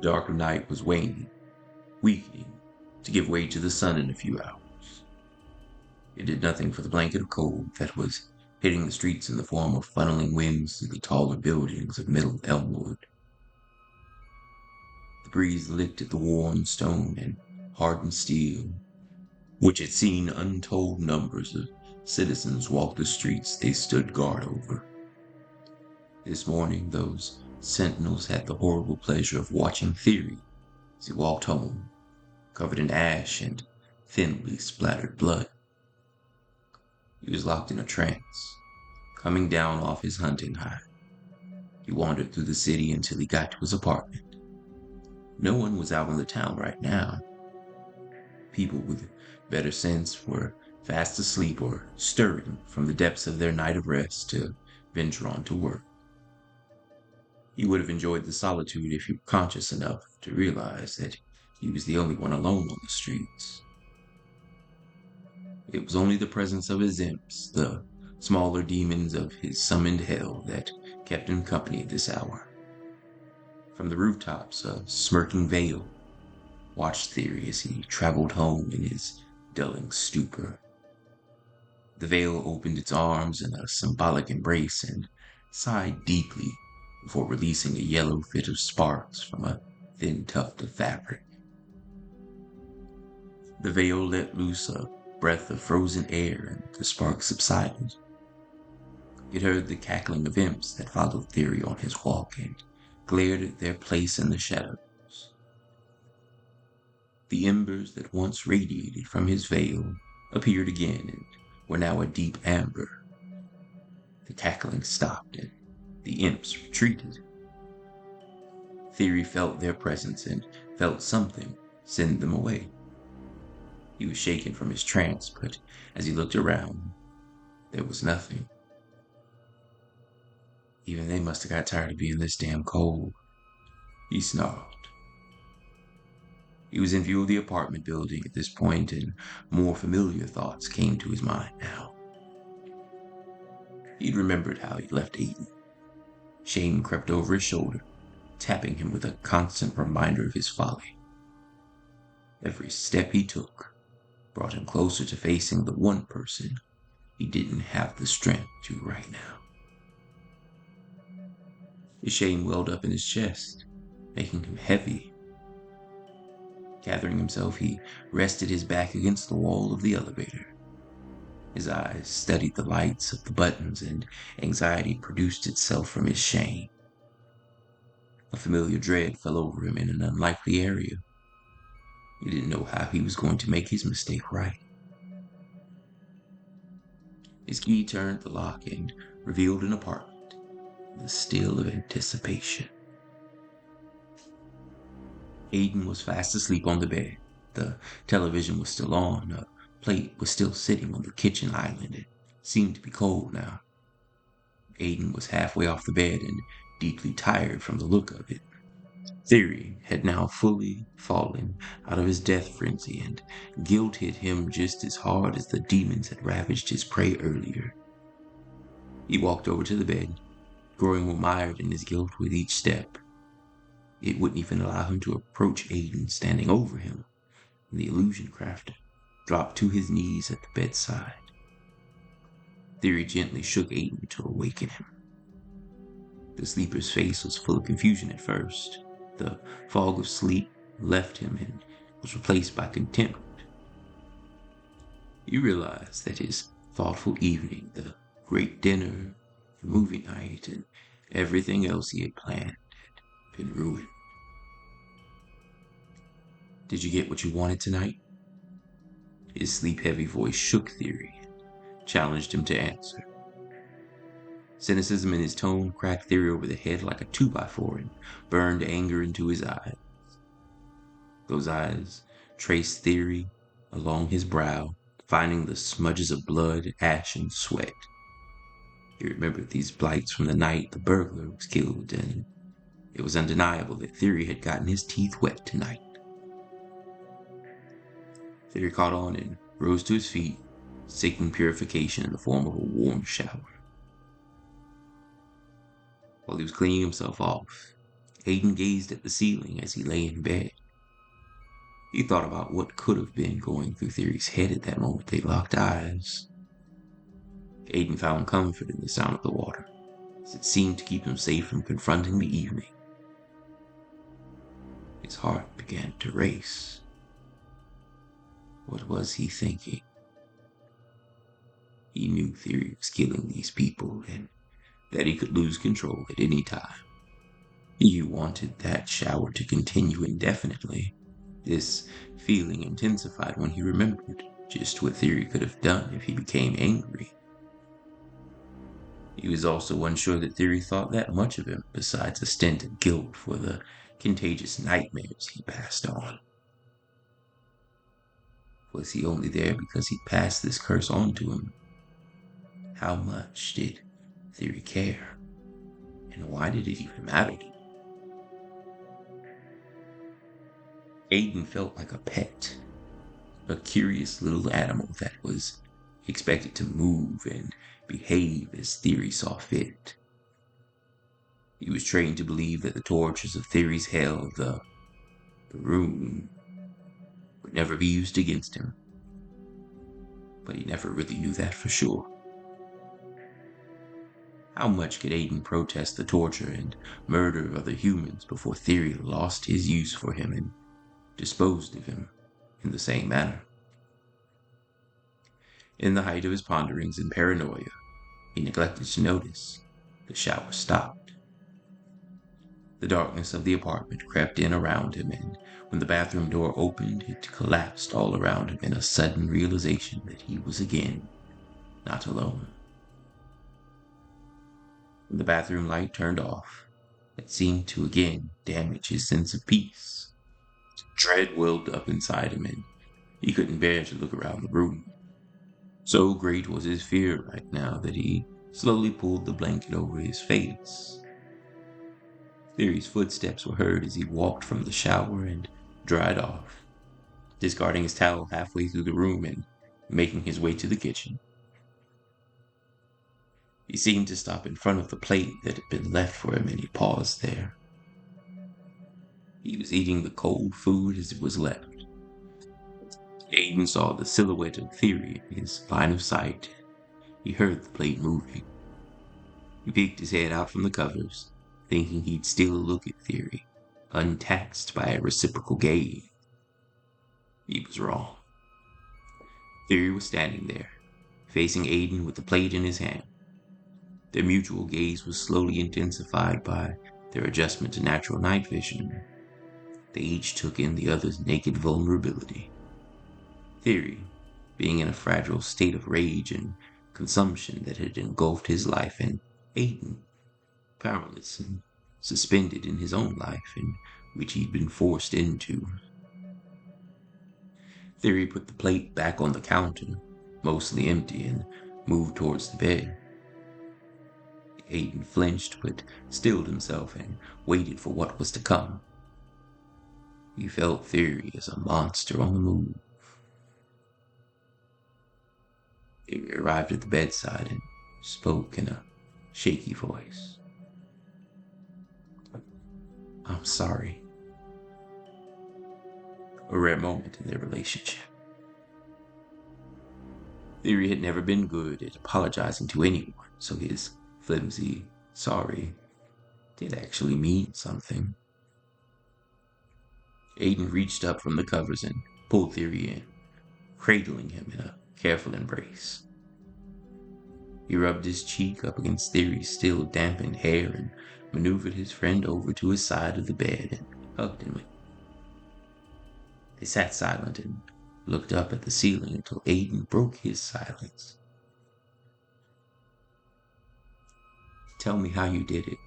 dark of night was waning, weakening, to give way to the sun in a few hours. It did nothing for the blanket of cold that was hitting the streets in the form of funneling winds through the taller buildings of Middle Elmwood. The breeze licked at the worn stone and hardened steel, which had seen untold numbers of citizens walk the streets they stood guard over. This morning, those sentinels had the horrible pleasure of watching Theory as he walked home, covered in ash and thinly splattered blood. He was locked in a trance, coming down off his hunting high. He wandered through the city until he got to his apartment. No one was out in the town right now. People with better sense were fast asleep or stirring from the depths of their night of rest to venture on to work. He would have enjoyed the solitude if he were conscious enough to realize that he was the only one alone on the streets. It was only the presence of his imps, the smaller demons of his summoned hell, that kept him company at this hour. From the rooftops, a smirking veil watched Theory as he traveled home in his dulling stupor. The veil opened its arms in a symbolic embrace and sighed deeply before releasing a yellow fit of sparks from a thin tuft of fabric. The veil let loose a breath of frozen air and the sparks subsided. It heard the cackling of imps that followed Theory on his walk and glared at their place in the shadows. The embers that once radiated from his veil appeared again and were now a deep amber. The cackling stopped and the imps retreated. Theory felt their presence and felt something send them away. He was shaken from his trance, but as he looked around, there was nothing. Even they must have got tired of being this damn cold, he snarled. He was in view of the apartment building at this point, and more familiar thoughts came to his mind now. He'd remembered how he left Aiden. Shame crept over his shoulder, tapping him with a constant reminder of his folly. Every step he took brought him closer to facing the one person he didn't have the strength to right now. His shame welled up in his chest, making him heavy. Gathering himself, he rested his back against the wall of the elevator. His eyes studied the lights of the buttons, and anxiety produced itself from his shame. A familiar dread fell over him in an unlikely area. He didn't know how he was going to make his mistake right. His key turned the lock and revealed an apartment, the still of anticipation. Aiden was fast asleep on the bed. The television was still on. A plate was still sitting on the kitchen island. It seemed to be cold now. Aiden was halfway off the bed and deeply tired from the look of it. Theory had now fully fallen out of his death frenzy, and guilt hit him just as hard as the demons had ravaged his prey earlier. He walked over to the bed, growing more mired in his guilt with each step. It wouldn't even allow him to approach Aiden standing over him, and the illusion crafter dropped to his knees at the bedside. Theory gently shook Aiden to awaken him. The sleeper's face was full of confusion at first. The fog of sleep left him and was replaced by contempt. He realized that his thoughtful evening, the great dinner, the movie night, and everything else he had planned had been ruined. "Did you get what you wanted tonight?" His sleep-heavy voice shook Theory and challenged him to answer. Cynicism in his tone cracked Theory over the head like a 2x4 and burned anger into his eyes. Those eyes traced Theory along his brow, finding the smudges of blood, ash, and sweat. He remembered these blights from the night the burglar was killed, and it was undeniable that Theory had gotten his teeth wet tonight. Theory caught on and rose to his feet, seeking purification in the form of a warm shower. While he was cleaning himself off, Aiden gazed at the ceiling as he lay in bed. He thought about what could have been going through Theory's head at that moment they locked eyes. Aiden found comfort in the sound of the water, as it seemed to keep him safe from confronting the evening. His heart began to race. What was he thinking? He knew Theory was killing these people and that he could lose control at any time. He wanted that shower to continue indefinitely. This feeling intensified when he remembered just what Theory could have done if he became angry. He was also unsure that Theory thought that much of him, besides a stint of guilt for the contagious nightmares he passed on. Was he only there because he passed this curse on to him? How much did Theory care? And why did it even matter to him? Aiden felt like a pet, a curious little animal that was expected to move and behave as Theory saw fit. He was trained to believe that the tortures of Theory's hell, the room, would never be used against him. But he never really knew that for sure. How much could Aiden protest the torture and murder of other humans before Theory lost his use for him and disposed of him in the same manner? In the height of his ponderings and paranoia, he neglected to notice the shower stopped. The darkness of the apartment crept in around him, and when the bathroom door opened, it collapsed all around him in a sudden realization that he was again not alone. When the bathroom light turned off, it seemed to again damage his sense of peace. Dread welled up inside him, and he couldn't bear to look around the room. So great was his fear right now that he slowly pulled the blanket over his face. Theory's footsteps were heard as he walked from the shower and dried off, discarding his towel halfway through the room and making his way to the kitchen. He seemed to stop in front of the plate that had been left for him, and he paused there. He was eating the cold food as it was left. Aiden saw the silhouette of Theory in his line of sight. He heard the plate moving. He peeked his head out from the covers, thinking he'd steal a look at Theory, untaxed by a reciprocal gaze. He was wrong. Theory was standing there, facing Aiden with the plate in his hand. Their mutual gaze was slowly intensified by their adjustment to natural night vision. They each took in the other's naked vulnerability. Theory, being in a fragile state of rage and consumption that had engulfed his life, and Aiden, powerless and suspended in his own life, in which he'd been forced into. Theory put the plate back on the counter, mostly empty, and moved towards the bed. Aiden flinched but stilled himself and waited for what was to come. He felt Theory as a monster on the move. Theory arrived at the bedside and spoke in a shaky voice. "I'm sorry." A rare moment in their relationship. Theory had never been good at apologizing to anyone, so his flimsy sorry did actually mean something. Aiden reached up from the covers and pulled Theory in, cradling him in a careful embrace. He rubbed his cheek up against Theory's still dampened hair and maneuvered his friend over to his side of the bed and hugged him. They sat silent and looked up at the ceiling until Aiden broke his silence. "Tell me how you did it."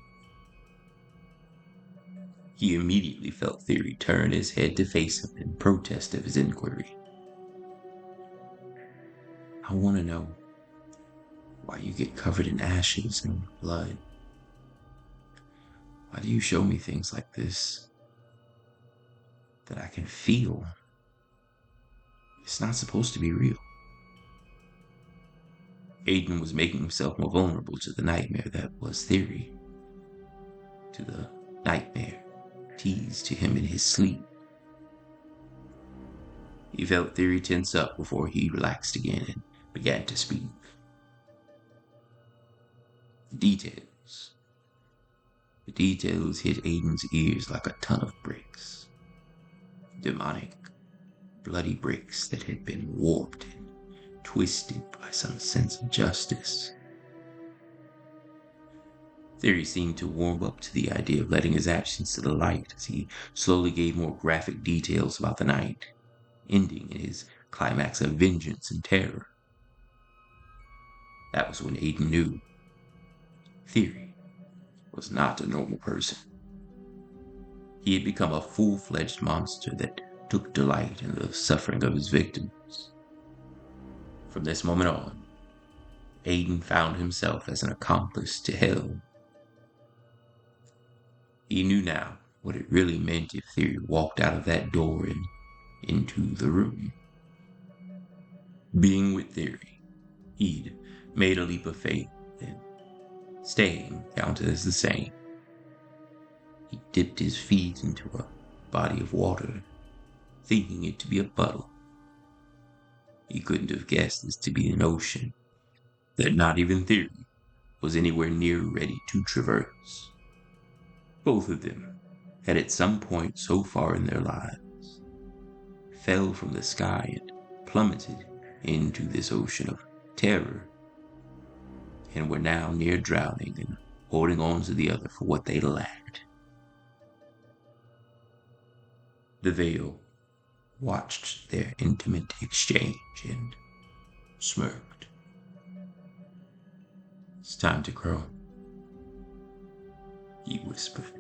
He immediately felt Theory turn his head to face him in protest of his inquiry. "I want to know why you get covered in ashes and blood. Why do you show me things like this that I can feel? It's not supposed to be real." Aiden was making himself more vulnerable to the nightmare that was Theory. To the nightmare keys to him in his sleep. He felt Theory tense up before he relaxed again and began to speak. Details. The details hit Aiden's ears like a ton of bricks. Demonic, bloody bricks that had been warped and twisted by some sense of justice. Theory seemed to warm up to the idea of letting his actions to the light as he slowly gave more graphic details about the night, ending in his climax of vengeance and terror. That was when Aiden knew Theory was not a normal person. He had become a full-fledged monster that took delight in the suffering of his victims. From this moment on, Aiden found himself as an accomplice to hell. He knew now what it really meant if Theory walked out of that door and into the room. Being with Theory, he'd made a leap of faith, and staying counted as the same. He dipped his feet into a body of water, thinking it to be a puddle. He couldn't have guessed this to be an ocean that not even Theory was anywhere near ready to traverse. Both of them had at some point so far in their lives fell from the sky and plummeted into this ocean of terror, and were now near drowning and holding on to the other for what they lacked. The Veil watched their intimate exchange and smirked. "It's time to grow," he whispered.